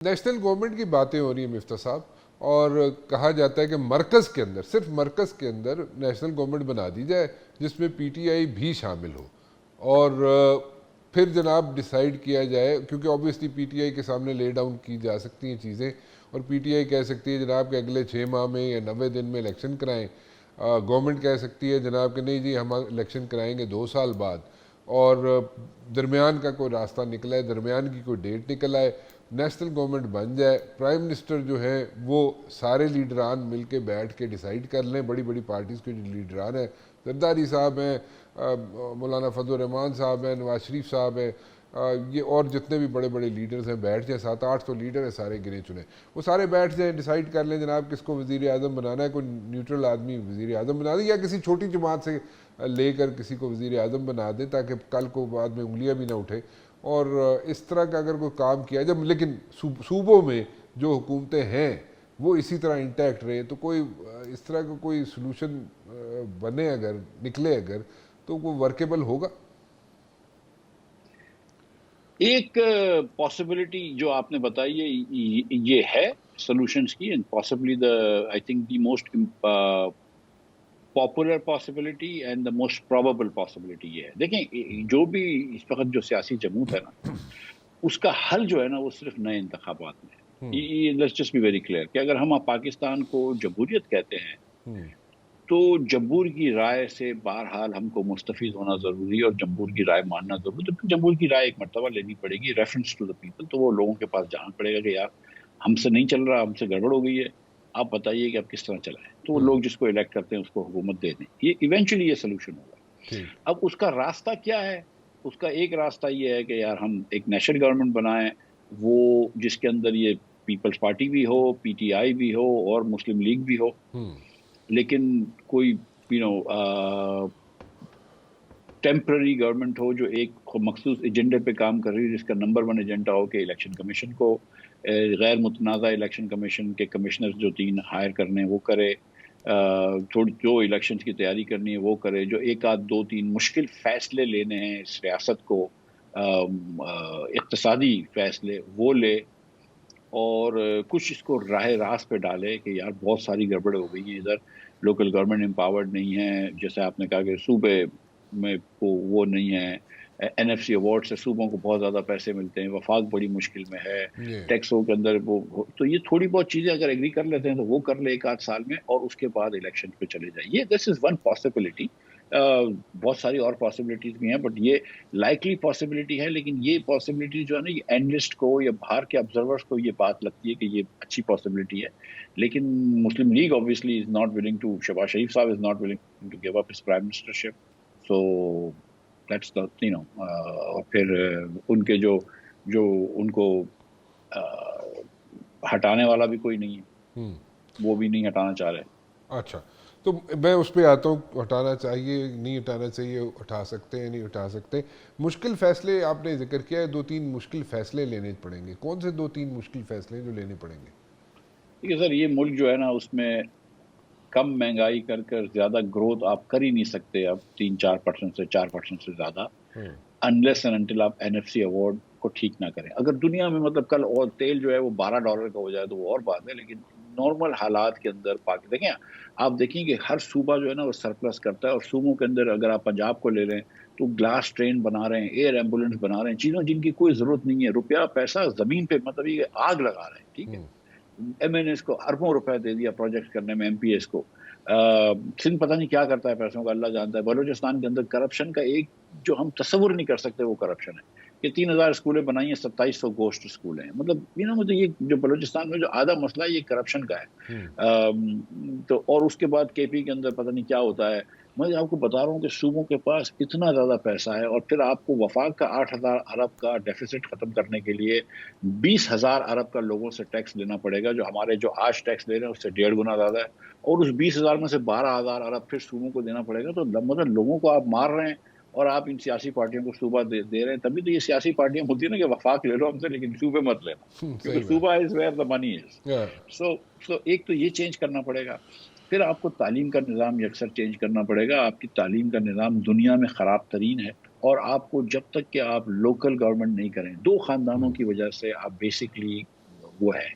National government کی باتیں ہو رہی ہیں مفتاح صاحب، اور کہا جاتا ہے کہ مرکز کے اندر، صرف مرکز کے اندر نیشنل گورنمنٹ بنا دی جائے جس میں پی ٹی آئی بھی شامل ہو، اور پھر جناب ڈیسائیڈ کیا جائے، کیونکہ اوبویسلی پی ٹی آئی کے سامنے لے ڈاؤن کی جا سکتی ہیں چیزیں، اور پی ٹی آئی کہہ سکتی ہے جناب کہ اگلے 6 ماہ میں یا 90 دن میں الیکشن کرائیں، گورنمنٹ کہہ سکتی ہے جناب کہ نہیں جی ہم الیکشن کرائیں گے 2 سال بعد، اور درمیان کا کوئی راستہ نکلا ہے، درمیان کی کوئی ڈیٹ نکل آئے، نیشنل گورنمنٹ بن جائے، پرائم منسٹر جو ہے وہ سارے لیڈران مل کے بیٹھ کے ڈیسائیڈ کر لیں، بڑی بڑی پارٹیز کے جو لیڈران ہیں، زرداری صاحب ہیں، مولانا فضل الرحمان صاحب ہیں، نواز شریف صاحب ہیں، یہ اور جتنے بھی بڑے بڑے لیڈرز ہیں بیٹھ جائیں، 700-800 تو لیڈر ہیں سارے گنے چنے، وہ سارے بیٹھ جائیں، ڈیسائیڈ کر لیں جناب کس کو وزیر اعظم بنانا ہے، کوئی نیوٹرل آدمی وزیر اعظم بنا دے یا کسی چھوٹی جماعت سے لے کر کسی کو وزیر اعظم بنا دے تاکہ کل کو بعد میں انگلیاں بھی نہ اٹھے، اور اس طرح کا اگر کوئی کام کیا جب، لیکن صوبوں میں جو حکومتیں ہیں وہ اسی طرح انٹیکٹ رہے، تو کوئی اس طرح کا کوئی سلوشن بنے اگر نکلے اگر تو وہ ورکیبل ہوگا۔ ایک پاسبلٹی جو آپ نے بتائی ہے یہ ہے سولوشنز کی، and possibly I think the most popular possibility and the most probable possibility یہ ہے۔ دیکھیں جو بھی اس وقت جو سیاسی جمود ہے نا، اس کا حل جو ہے نا وہ صرف نئے انتخابات میں ہے۔ Let's just be very clear کہ اگر ہم پاکستان کو جمہوریت کہتے ہیں تو جمہور کی رائے سے بہرحال ہم کو مستفید ہونا ضروری ہے، اور جمہور کی رائے ماننا ضروری ہے۔ تو جمہور کی رائے ایک مرتبہ لینی پڑے گی، ریفرنس ٹو دا پیپل، تو وہ لوگوں کے پاس جانا پڑے گا کہ یار ہم سے نہیں چل رہا، ہم سے گڑبڑ ہو گئی ہے، آپ بتائیے کہ آپ کس طرح چلائیں، تو وہ لوگ جس کو الیکٹ کرتے ہیں اس کو حکومت دے دیں۔ یہ ایونچولی یہ سولوشن ہوگا۔ اب اس کا راستہ کیا ہے؟ اس کا ایک راستہ یہ ہے کہ یار ہم ایک نیشنل گورنمنٹ بنائیں، وہ جس کے اندر یہ پیپلز پارٹی بھی ہو، پی ٹی آئی بھی ہو اور مسلم لیگ بھی ہو، لیکن کوئی ٹیمپرری گورنمنٹ ہو جو ایک مخصوص ایجنڈے پہ کام کر رہی ہے، جس کا نمبر 1 ایجنڈا ہو کہ الیکشن کمیشن کو، غیر متنازع الیکشن کمیشن کے کمشنر جو 3 ہائر کرنے وہ کرے، جو الیکشنز کی تیاری کرنی ہے وہ کرے، جو 1 آدھ 2 3 مشکل فیصلے لینے ہیں اس ریاست کو، اقتصادی فیصلے وہ لے، اور کچھ اس کو راہ راست پہ ڈالے کہ یار بہت ساری گڑبڑ ہو گئی ہیں ادھر، لوکل گورنمنٹ امپاورڈ نہیں ہے، جیسے آپ نے کہا کہ صوبے میں کو وہ نہیں ہے، این ایف سی ایوارڈ سے صوبوں کو بہت زیادہ پیسے ملتے ہیں، وفاق بڑی مشکل میں ہے، ٹیکسوں کے اندر وہ، تو یہ تھوڑی بہت چیزیں اگر ایگری کر لیتے ہیں تو وہ کر لے 1 آدھ سال میں، اور اس کے بعد الیکشن پہ چلے جائیں۔ یہ دس از ون پاسبلٹی، بہت ساری اور پاسبلٹیز بھی ہیں، بٹ یہ لائکلی پاسبلٹی ہے۔ لیکن یہ پاسبلٹی جو ہے نا، یہ اینالسٹ کو یا باہر کے آبزرورز کو یہ بات لگتی ہے کہ یہ اچھی پاسبلٹی ہے، لیکن Muslim League obviously is not willing to، Shahbaz Sharif صاحب is not willing to give up his prime ministership، so that's the اور پھر ان کے جو ان کو ہٹانے والا بھی کوئی نہیں ہے، وہ بھی نہیں ہٹانا چاہ رہے۔ اچھا، تو میں اس پہ آتا ہوں، ہٹانا چاہیے نہیں ہٹانا چاہیے، ہٹا سکتے ہیں نہیں ہٹا سکتے، مشکل فیصلے آپ نے ذکر کیا ہے، 2-3 مشکل فیصلے لینے پڑیں گے، کون سے 2-3 مشکل فیصلے جو لینے پڑیں گے؟ ٹھیک ہے سر، یہ ملک جو ہے نا اس میں کم مہنگائی کر زیادہ گروتھ آپ کر ہی نہیں سکتے اب 3-4% سے 4% سے زیادہ، انلیس اینڈ انٹل آپ این ایف سی ایوارڈ کو ٹھیک نہ کریں۔ اگر دنیا میں مطلب کل اور تیل جو ہے وہ $12 کا ہو جائے تو وہ اور بات ہے، لیکن نارمل حالات کے اندر دیکھیں آپ دیکھیں کہ ہر صوبہ جو ہے نا وہ سرپلس کرتا ہے، اور صوبوں کے اندر اگر آپ پنجاب کو لے رہے ہیں تو گلاس ٹرین بنا رہے ہیں، ایئر ایمبولینس بنا رہے ہیں، چیزوں جن کی کوئی ضرورت نہیں ہے، روپیہ پیسہ زمین پہ مطلب یہ آگ لگا رہے ہیں، ٹھیک ہے۔ ایم این ایس کو اربوں روپے دے دیا پروجیکٹ کرنے میں، ایم پی ایس کو، سندھ پتہ نہیں کیا کرتا ہے پیسوں کا، اللہ جانتا ہے۔ بلوچستان کے اندر کرپشن کا ایک جو ہم تصور نہیں کر سکتے وہ کرپشن ہے کہ 3000 اسکولیں بنائی ہیں، 2700 گوسٹ اسکول ہیں، مطلب مطلب یہ جو بلوچستان میں جو آدھا مسئلہ ہے یہ کرپشن کا ہے۔ تو اور اس کے بعد کے پی کے اندر پتہ نہیں کیا ہوتا ہے۔ میں آپ کو بتا رہا ہوں کہ صوبوں کے پاس اتنا زیادہ پیسہ ہے، اور پھر آپ کو وفاق کا 8000 ارب کا ڈیفیسٹ ختم کرنے کے لیے 20000 ارب کا لوگوں سے ٹیکس لینا پڑے گا، جو ہمارے جو آج ٹیکس لے رہے ہیں اس سے 1.5 گنا زیادہ ہے، اور اس 20000 میں سے 12000 ارب پھر صوبوں کو دینا پڑے گا۔ تو مطلب لوگوں کو آپ مار رہے ہیں اور آپ ان سیاسی پارٹیوں کو صوبہ دے رہے ہیں۔ تبھی تو یہ سیاسی پارٹیاں ہوتی ہیں نا کہ وفاق لے لو ہم سے لیکن صوبے مت لینا، کیونکہ صوبہ از ویئر دا منی از۔ سو ایک تو یہ چینج کرنا پڑے گا۔ پھر آپ کو تعلیم کا نظام یکسر چینج کرنا پڑے گا۔ آپ کی تعلیم کا نظام دنیا میں خراب ترین ہے، اور آپ کو جب تک کہ آپ لوکل گورنمنٹ نہیں کریں، 2 خاندانوں کی وجہ سے آپ بیسکلی وہ ہے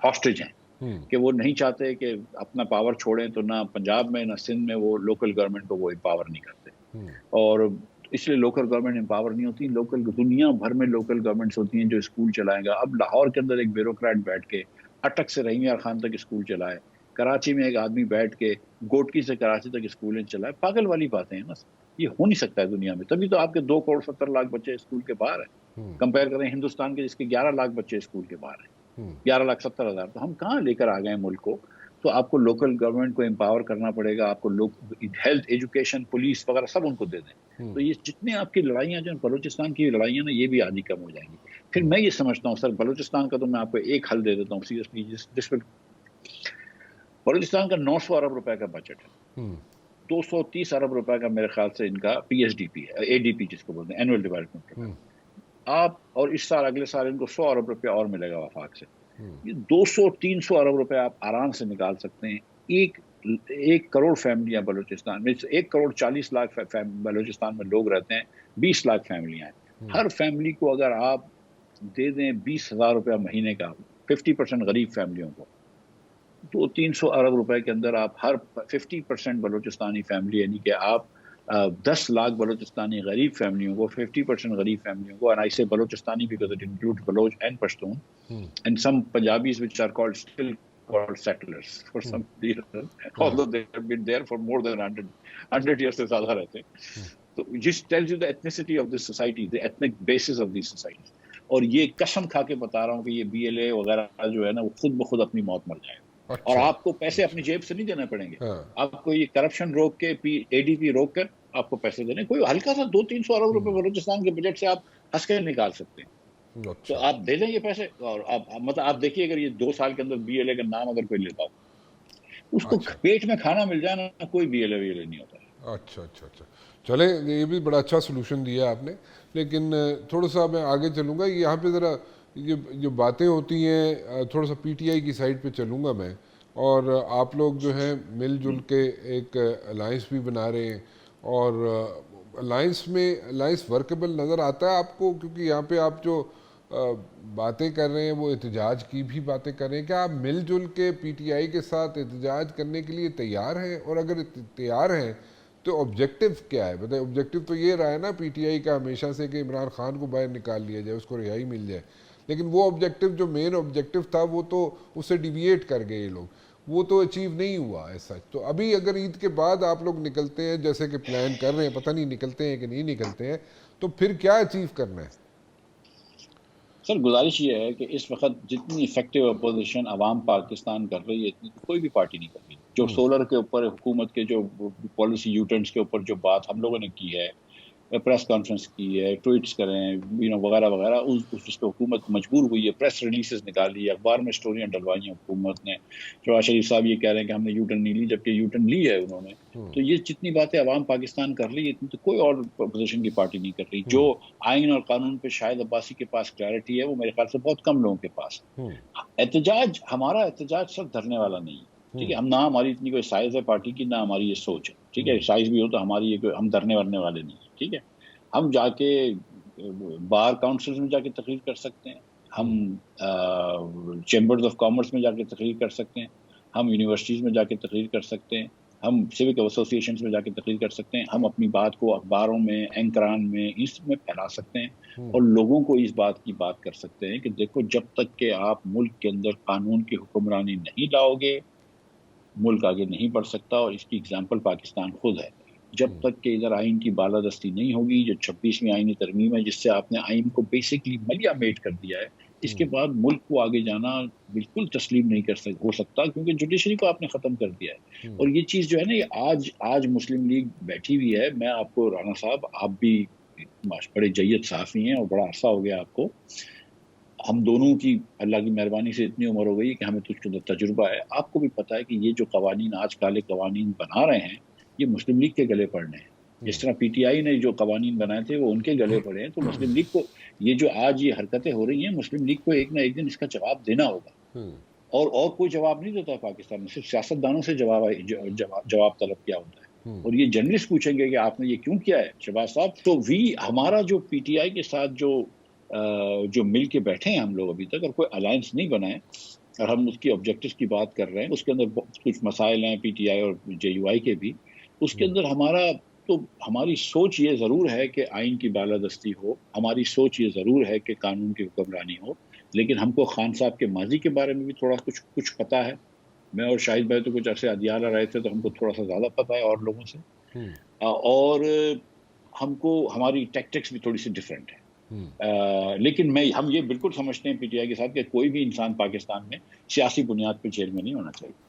ہاسٹیج ہیں کہ وہ نہیں چاہتے کہ اپنا پاور چھوڑیں، تو نہ پنجاب میں نہ سندھ میں وہ لوکل گورنمنٹ کو وہ امپاور نہیں کرتے، اور اس لیے لوکل گورنمنٹ امپاور نہیں ہوتی. لوکل دنیا بھر میں لوکل گورنمنٹس ہوتی ہیں جو اسکول چلائیں گا. اب لاہور کے اندر ایک بیوروکریٹ بیٹھ کے اٹک سے رحیم یار خان تک اسکول چلائے، کراچی میں ایک آدمی بیٹھ کے گوٹکی سے کراچی تک اسکولیں چلائے. پاگل والی باتیں ہیں نا، یہ ہو نہیں سکتا ہے دنیا میں. تبھی تو آپ کے 2.70 کروڑ بچے اسکول کے باہر ہیں. کمپیئر کریں ہندوستان کے جس کے 11 لاکھ بچے اسکول کے باہر ہیں، 11,70,000. تو ہم کہاں لے کر آ گئے ہیں ملک کو؟ تو آپ کو لوکل گورنمنٹ کو امپاور کرنا پڑے گا. آپ کو ہیلتھ، ایجوکیشن، پولیس وغیرہ سب ان کو دے دیں. تو یہ جتنے آپ کی لڑائیاں جو بلوچستان کی لڑائیاں نا، یہ بھی آدھی کم ہو جائیں گی. پھر میں یہ سمجھتا ہوں سر، بلوچستان کا تو میں آپ کو ایک حل دے دیتا ہوں سیریسلی، جس پر بلوچستان کا 900 ارب روپے کا بجٹ ہے. 230 ارب روپے کا میرے خیال سے ان کا پی ایس ڈی پی ہے، اے ڈی پی جس کو بولتے ہیں، اینول ڈیولپمنٹ. آپ اور اس سال اگلے سال ان کو 100 ارب روپے اور ملے گا وفاق سے. یہ 200-300 ارب روپے آپ آرام سے نکال سکتے ہیں. 1 کروڑ فیملیاں بلوچستان میں، 1.40 کروڑ بلوچستان میں لوگ رہتے ہیں، 20 لاکھ فیملیاں ہیں. ہر فیملی کو اگر آپ دے دیں 20,000 روپیہ مہینے کا 50% غریب فیملیوں کو، تو 300 ارب روپے کے اندر آپ ہر 50% بلوچستانی فیملی، یعنی کہ آپ 10 لاکھ بلوچستانی غریب فیملیوں کو، 50% غریب فیملیوں کو. And I say Balochistan because it includes Baloch and Pashtun and some Punjabis which are still called settlers for some reason, although they have been there for more than 100 years سے زیادہ رہتے ہیں. So it just tells you the ethnicity of this society, the ethnic basis of these societies. اور یہ قسم کھا کے بتا رہا ہوں کہ یہ بی ایل اے وغیرہ جو ہے نا، وہ خود بخود اپنی موت مر جائے گا. اور آپ کو پیسے اپنی جیب سے نہیں دینے پڑیں گے. آپ کو یہ کرپشن روک کے، اے ڈی پی روک کر آپ کو پیسے دینے. کوئی ہلکا سا 200-300 ارب روپے بلوچستان کے بجٹ سے آپ ہنس کے نکال سکتے ہیں. تو آپ دے دیں یہ پیسے، اور مطلب آپ دیکھیے اگر یہ 2 سال کے اندر بی ایل اے کا نام اگر کوئی لیتا ہو، اس کو پیٹ میں کھانا مل جائے نا، کوئی بی ایل اے نہیں ہوتا ہے. اچھا چلیں، یہ بھی بڑا اچھا سلوشن دیا آپ نے. لیکن تھوڑا سا میں آگے چلوں گا. یہاں پہ ذرا یہ جو باتیں ہوتی ہیں، تھوڑا سا پی ٹی آئی کی سائڈ پہ چلوں گا میں. اور آپ لوگ جو ہیں مل جل کے ایک الائنس بھی بنا رہے ہیں، اور الائنس ورکیبل نظر آتا ہے آپ کو؟ کیونکہ یہاں پہ آپ جو باتیں کر رہے ہیں وہ احتجاج کی بھی باتیں کر رہے ہیں. کیا آپ مل جل کے پی ٹی آئی کے ساتھ احتجاج کرنے کے لیے تیار ہیں؟ اور اگر تیار ہیں تو آبجیکٹو کیا ہے؟ بتائیں. آبجیکٹو تو یہ رہا ہے نا پی ٹی آئی کا ہمیشہ سے کہ عمران خان کو باہر نکال لیا جائے، اس کو رہائی مل جائے. لیکن وہ آبجیکٹو جو مین آبجیکٹو تھا وہ تو اس سے ڈیویٹ کر گئے یہ لوگ، وہ تو اچیو نہیں ہوا ایسا. تو ابھی اگر عید کے بعد آپ لوگ نکلتے ہیں جیسے کہ پلان کر رہے ہیں، پتہ نہیں نکلتے ہیں کہ نہیں نکلتے ہیں، تو پھر کیا اچیو کرنا ہے؟ سر گزارش یہ ہے کہ اس وقت جتنی افیکٹو اپوزیشن عوام پاکستان کر رہی ہے، اتنی کوئی بھی پارٹی نہیں کر رہی. جو سولر کے اوپر حکومت کے جو پالیسی یوٹرنس کے اوپر جو بات ہم لوگوں نے کی ہے، پریس کانفرنس کی ہے، ٹویٹس کریں وغیرہ وغیرہ، اس پہ حکومت مجبور ہوئی ہے. پریس ریلیزز نکالی ہے، اخبار میں سٹوریاں ڈلوائی ہیں حکومت نے. شہباز شریف صاحب یہ کہہ رہے ہیں کہ ہم نے یوٹرن نہیں لی، جبکہ یوٹرن لی ہے انہوں نے. تو یہ جتنی باتیں عوام پاکستان کر رہی ہے، اتنی تو کوئی اور اپوزیشن کی پارٹی نہیں کر رہی. جو آئین اور قانون پہ شاہد عباسی کے پاس کلیئرٹی ہے، وہ میرے خیال سے بہت کم لوگوں کے پاس. ہمارا احتجاج سب دھرنے والا نہیں ہے. ٹھیک ہے، ہم نہ ہماری اتنی کوئی سائز ہے پارٹی کی، نہ ہماری یہ سوچ ہے. ٹھیک ہے، سائز بھی ہو تو ہماری یہ ہم دھرنے ورنے والے نہیں ہیں. ٹھیک ہے، ہم جا کے بار کاؤنسل میں جا کے تقریر کر سکتے ہیں، ہم چیمبرز آف کامرس میں جا کے تقریر کر سکتے ہیں، ہم یونیورسٹیز میں جا کے تقریر کر سکتے ہیں، ہم سیوک ایسوسیشنز میں جا کے تقریر کر سکتے ہیں، ہم اپنی بات کو اخباروں میں، اینکران میں، اس میں پھیلا سکتے ہیں، اور لوگوں کو اس بات کی بات کر سکتے ہیں کہ دیکھو، جب تک کہ آپ ملک کے اندر قانون کی حکمرانی نہیں لاؤ گے، ملک آگے نہیں بڑھ سکتا. اور اس کی اگزامپل پاکستان خود ہے. جب تک کہ ادھر آئین کی بالادستی نہیں ہوگی، جو 26ویں آئینی ترمیم ہے جس سے آپ نے آئین کو بیسکلی ملیا میٹ کر دیا ہے، اس کے بعد ملک کو آگے جانا بالکل تسلیم نہیں ہو سکتا، کیونکہ جوڈیشری کو آپ نے ختم کر دیا ہے. اور یہ چیز جو ہے نا، یہ آج مسلم لیگ بیٹھی ہوئی ہے. میں آپ کو رانا صاحب، آپ بھی بڑے جید صحافی ہیں اور بڑا عرصہ ہو گیا آپ کو. ہم دونوں کی اللہ کی مہربانی سے اتنی عمر ہو گئی کہ ہمیں تجھ کو تجربہ ہے. آپ کو بھی پتا ہے کہ یہ جو قوانین آج کالے قوانین بنا رہے ہیں، یہ مسلم لیگ کے گلے پڑنے ہیں. جس طرح پی ٹی آئی نے جو قوانین بنائے تھے وہ ان کے گلے پڑے ہیں. تو مسلم لیگ کو یہ جو آج یہ حرکتیں ہو رہی ہیں، مسلم لیگ کو ایک نہ ایک دن اس کا جواب دینا ہوگا. اور کوئی جواب نہیں دیتا ہے پاکستان میں، صرف سیاستدانوں سے جواب طلب کیا ہوتا ہے. اور یہ جرنلسٹ پوچھیں گے کہ آپ نے یہ کیوں کیا ہے شہباز صاحب. تو ہمارا جو پی ٹی آئی کے ساتھ جو جو مل کے بیٹھے ہیں ہم لوگ ابھی تک، اور کوئی الائنس نہیں بنا ہے، اور ہم اس کی آبجیکٹیوز کی بات کر رہے ہیں، اس کے اندر کچھ مسائل ہیں پی ٹی آئی اور جے یو آئی کے بھی، اس کے اندر ہماری سوچ یہ ضرور ہے کہ آئین کی بالادستی ہو، ہماری سوچ یہ ضرور ہے کہ قانون کی حکمرانی ہو، لیکن ہم کو خان صاحب کے ماضی کے بارے میں بھی تھوڑا کچھ پتا ہے. میں اور شاہد بھائی تو کچھ عرصے ادیالہ رہے تھے، تو ہم کو تھوڑا سا زیادہ پتا ہے اور لوگوں سے، اور ہم کو ہماری ٹیکٹکس بھی تھوڑی سی ڈفرینٹ ہے. لیکن ہم یہ بالکل سمجھتے ہیں پی ٹی آئی کے ساتھ کہ کوئی بھی انسان پاکستان میں سیاسی بنیاد پہ جیل میں نہیں ہونا چاہیے.